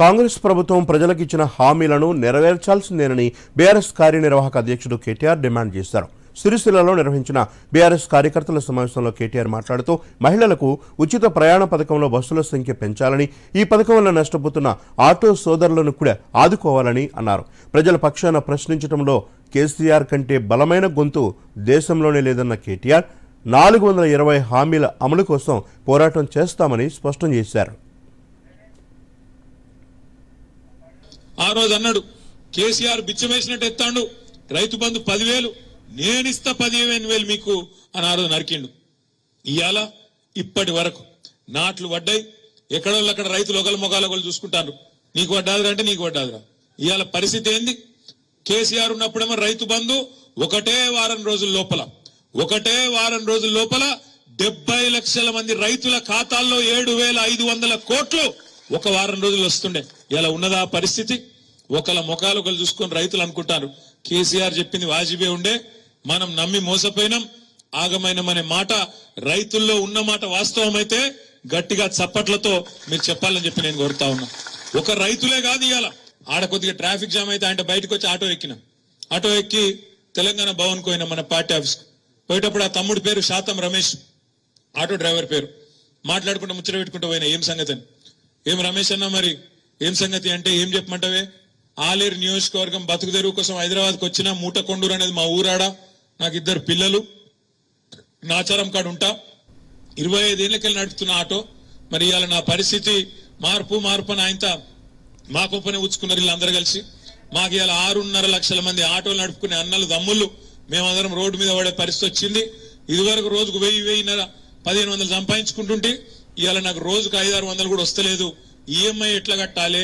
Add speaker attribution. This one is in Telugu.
Speaker 1: కాంగ్రెస్ ప్రభుత్వం ప్రజలకు ఇచ్చిన హామీలను నెరవేర్చాల్సిందేనని బీఆర్ఎస్ కార్యనిర్వాహక అధ్యక్షుడు కేటీఆర్ డిమాండ్ చేశారు. సిరిసిల్లలో నిర్వహించిన బీఆర్ఎస్ కార్యకర్తల సమావేశంలో కేటీఆర్ మాట్లాడుతూ మహిళలకు ఉచిత ప్రయాణ పథకంలో బస్సుల సంఖ్య పెంచాలని, ఈ పథకం వల్ల నష్టపోతున్న ఆటో సోదరులను కూడా ఆదుకోవాలని అన్నారు. ప్రజల పక్షాన ప్రశ్నించడంలో కేసీఆర్ కంటే బలమైన గొంతు దేశంలోనే లేదన్న కేటీఆర్ 420 హామీల అమలు కోసం పోరాటం చేస్తామని స్పష్టం చేశారు.
Speaker 2: ఆ రోజు అన్నాడు కేసీఆర్ బిచ్చమేసినట్టు ఎత్తాడు, రైతు బంధు 10,000 నేనిస్తా 15,000 మీకు అని ఆ రోజు నరికిండు. ఇవాళ ఇప్పటి వరకు నాట్లు పడ్డాయి, ఎక్కడోళ్ళు అక్కడ రైతులు ఒకరు మొగాలు ఒకరు చూసుకుంటారు. నీకు పడ్డాదిరా అంటే నీకు పడ్డాదిరా. ఇవాళ పరిస్థితి ఏంది? కేసీఆర్ ఉన్నప్పుడేమో రైతు బంధు ఒకటే వారం రోజుల లోపల 70 లక్షల మంది రైతుల ఖాతాల్లో 7,500 కోట్లు ఒక వారం రోజులు వస్తుండే. ఇలా ఉన్నదా పరిస్థితి? ఒకళ్ళ ముఖాలు ఒకళ్ళు చూసుకొని రైతులు అనుకుంటారు కేసీఆర్ చెప్పింది వాజిబే ఉండే, మనం నమ్మి మోసపోయినాం, ఆగమైనమనే మాట రైతుల్లో ఉన్న మాట వాస్తవం అయితే గట్టిగా చప్పట్లతో మీరు చెప్పాలని చెప్పి నేను కోరుతా ఉన్నా. ఒక రైతులే కాదు, ఇవాళ ఆడ కొద్దిగా ట్రాఫిక్ జామ్ అయితే ఆయన బయటకు వచ్చి ఆటో ఎక్కి తెలంగాణ భవన్కి పోయినా, మన పార్టీ ఆఫీస్ పోయేటప్పుడు ఆ తమ్ముడి పేరు శాతం రమేష్, ఆటో డ్రైవర్ పేరు, మాట్లాడుకుంటూ ముచ్చట పెట్టుకుంటూ పోయినా ఏం సంగతి అని. ఏం రమేష్ అన్న మరి ఏం సంగతి అంటే ఏం చెప్పమంటావే, ఆలేరు నియోజకవర్గం బతుకు తెరువు కోసం హైదరాబాద్కి వచ్చిన మూటకొండూరు అనేది మా ఊరాడ, నాకు 2 పిల్లలు, నాచారం కాడు ఉంటా, 25 ఏళ్ళకెళ్ళి నడుపుతున్న ఆటో. మరి ఇవాళ నా పరిస్థితి మార్పు అని ఆయనతో మా కొంపనే ఉచ్చుకున్నారు వీళ్ళందరూ కలిసి. మాకు ఇవాళ 6.5 లక్షల మంది ఆటోలు నడుపుకునే అన్నలు తమ్ముళ్ళు మేమందరం రోడ్డు మీద పడే పరిస్థితి వచ్చింది. ఇదివరకు రోజుకు 1,000-1,500 సంపాదించుకుంటుంటే ఇవాళ నాకు రోజుకు 500-600 కూడా వస్తలేదు. ఈఎంఐ ఎట్లా కట్టాలి?